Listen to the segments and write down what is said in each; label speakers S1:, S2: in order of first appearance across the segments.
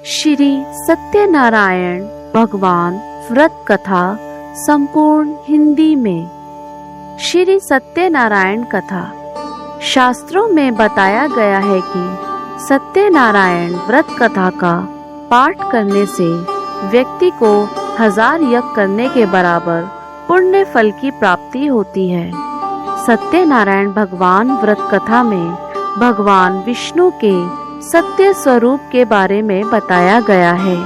S1: श्री सत्यनारायण भगवान व्रत कथा संपूर्ण हिंदी में। श्री सत्यनारायण कथा शास्त्रों में बताया गया है कि सत्यनारायण व्रत कथा का पाठ करने से व्यक्ति को 1000 यज्ञ करने के बराबर पुण्य फल की प्राप्ति होती है। सत्यनारायण भगवान व्रत कथा में भगवान विष्णु के सत्य स्वरूप के बारे में बताया गया है।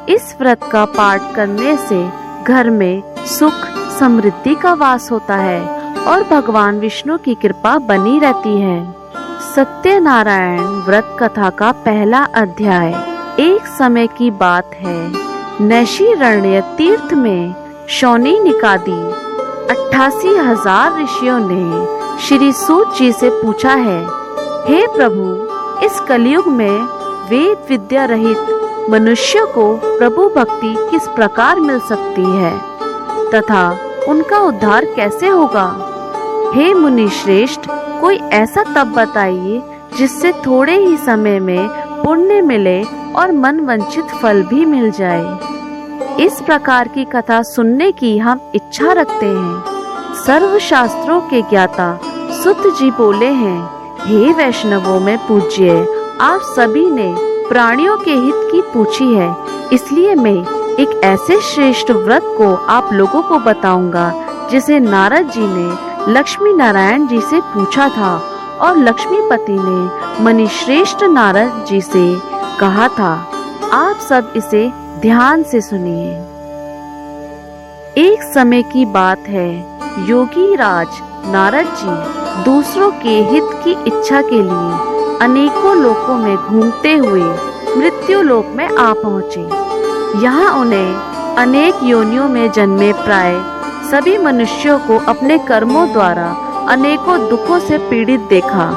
S1: इस व्रत का पाठ करने से घर में सुख समृद्धि का वास होता है और भगवान विष्णु की कृपा बनी रहती है। सत्यनारायण व्रत कथा का पहला अध्याय। एक समय की बात है, नैषिरण्य तीर्थ में शौनी निकादी 88,000 ऋषियों ने श्री सूत जी से पूछा है, हे प्रभु, इस कलयुग में वेद विद्या रहित मनुष्य को प्रभु भक्ति किस प्रकार मिल सकती है तथा उनका उद्धार कैसे होगा? हे मुनि श्रेष्ठ, कोई ऐसा तप बताइए जिससे थोड़े ही समय में पुण्य मिले और मन वांछित फल भी मिल जाए। इस प्रकार की कथा सुनने की हम इच्छा रखते हैं। सर्व शास्त्रों के ज्ञाता सुत जी बोले हैं, हे वैष्णवों में पूज्य, आप सभी ने प्राणियों के हित की पूछी है, इसलिए मैं एक ऐसे श्रेष्ठ व्रत को आप लोगों को बताऊंगा जिसे नारद जी ने लक्ष्मी नारायण जी से पूछा था और लक्ष्मीपति ने मणि श्रेष्ठ नारद जी से कहा था। आप सब इसे ध्यान से सुनिए। एक समय की बात है, योगी राज नारद जी दूसरों के हित की इच्छा के लिए अनेकों लोकों में घूमते हुए मृत्यु लोक में आ पहुँचे। यहाँ उन्हें अनेक योनियों में जन्मे प्राय सभी मनुष्यों को अपने कर्मों द्वारा अनेकों दुखों से पीड़ित देखा।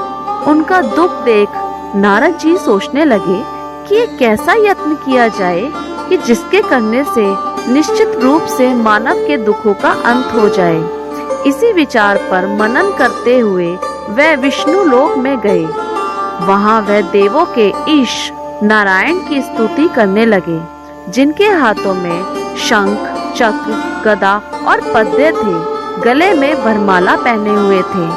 S1: उनका दुख देख नारद जी सोचने लगे कि ये कैसा यत्न किया जाए कि जिसके करने से निश्चित रूप से मानव के दुखों का अंत हो जाए। इसी विचार पर मनन करते हुए वह विष्णु लोक में गए। वहां वह देवों के ईश नारायण की स्तुति करने लगे, जिनके हाथों में शंख, चक्र, गदा और पद्य थे, गले में वरमाला पहने हुए थे।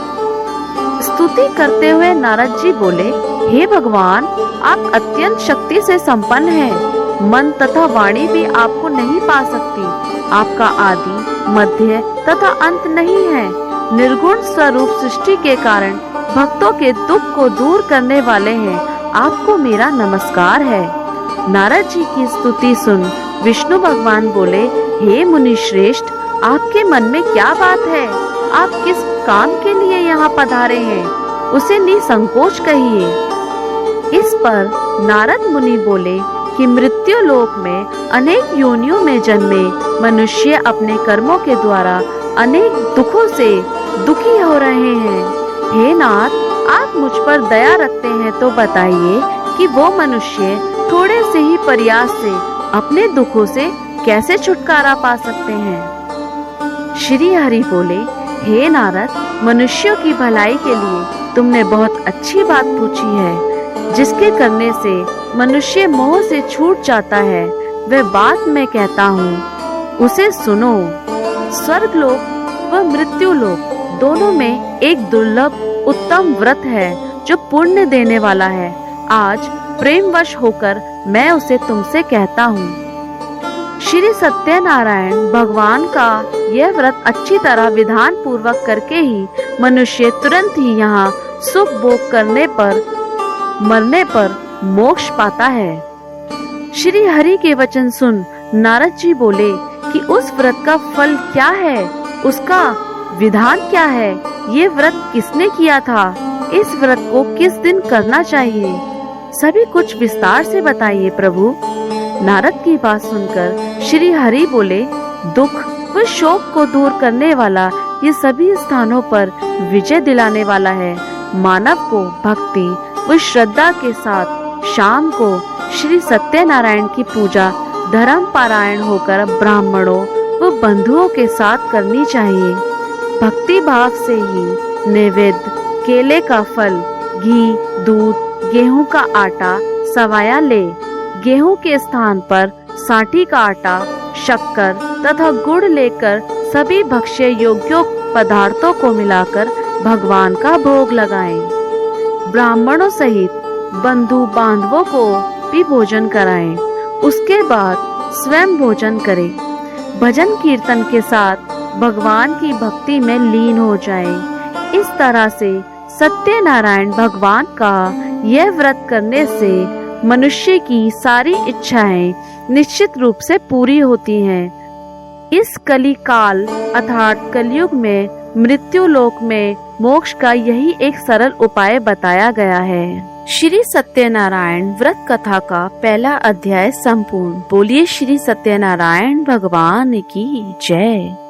S1: स्तुति करते हुए नारद जी बोले, हे भगवान, आप अत्यंत शक्ति से संपन्न हैं। मन तथा वाणी भी आपको नहीं पा सकती। आपका आदि, मध्य तथा अंत नहीं है। निर्गुण स्वरूप सृष्टि के कारण भक्तों के दुख को दूर करने वाले हैं। आपको मेरा नमस्कार है। नारद जी की स्तुति सुन विष्णु भगवान बोले, हे मुनि श्रेष्ठ, आपके मन में क्या बात है? आप किस काम के लिए यहाँ पधारे हैं? उसे निसंकोच कहिए। इस पर नारद मुनि बोले कि मृत्यु लोक में अनेक योनियों में जन्मे मनुष्य अपने कर्मों के द्वारा अनेक दुखों से दुखी हो रहे हैं। हे नाथ, आप मुझ पर दया रखते हैं तो बताइए कि वो मनुष्य थोड़े से ही प्रयास से अपने दुखों से कैसे छुटकारा पा सकते हैं? श्री हरि बोले, हे नारद, मनुष्यों की भलाई के लिए तुमने बहुत अच्छी बात पूछी है। जिसके करने से मनुष्य मोह से छूट जाता है, वह बात मैं कहता हूँ, उसे सुनो। स्वर्ग लोक व मृत्यु लोक दोनों में एक दुर्लभ उत्तम व्रत है जो पुण्य देने वाला है। आज प्रेमवश होकर मैं उसे तुमसे कहता हूँ। श्री सत्यनारायण भगवान का यह व्रत अच्छी तरह विधान पूर्वक करके ही मनुष्य तुरंत ही यहाँ सुख भोग करने पर मरने पर मोक्ष पाता है। श्री हरि के वचन सुन नारद जी बोले कि उस व्रत का फल क्या है, उसका विधान क्या है, ये व्रत किसने किया था, इस व्रत को किस दिन करना चाहिए, सभी कुछ विस्तार से बताइए प्रभु। नारद की बात सुनकर श्री हरि बोले, दुख व शोक को दूर करने वाला ये सभी स्थानों पर विजय दिलाने वाला है। मानव को भक्ति व श्रद्धा के साथ शाम को श्री सत्यनारायण की पूजा धर्म पारायण होकर ब्राह्मणों व बंधुओं के साथ करनी चाहिए। भक्ति भाव से ही नैवेद्य, केले का फल, घी, दूध, गेहूं का आटा, सवाया ले, गेहूं के स्थान पर साठी का आटा, शक्कर तथा गुड़ लेकर सभी भक्ष्य योग्य पदार्थों को मिलाकर भगवान का भोग लगाएं। ब्राह्मणों सहित बंधु बांधवों को भी भोजन कराएं। उसके बाद स्वयं भोजन करें। भजन कीर्तन के साथ भगवान की भक्ति में लीन हो जाएं। इस तरह से सत्यनारायण भगवान का यह व्रत करने से मनुष्य की सारी इच्छाएं निश्चित रूप से पूरी होती हैं। इस कली काल अर्थात कलयुग में मृत्यु लोक में मोक्ष का यही एक सरल उपाय बताया गया है। श्री सत्यनारायण व्रत कथा का पहला अध्याय संपूर्ण। बोलिए श्री सत्यनारायण भगवान की जय।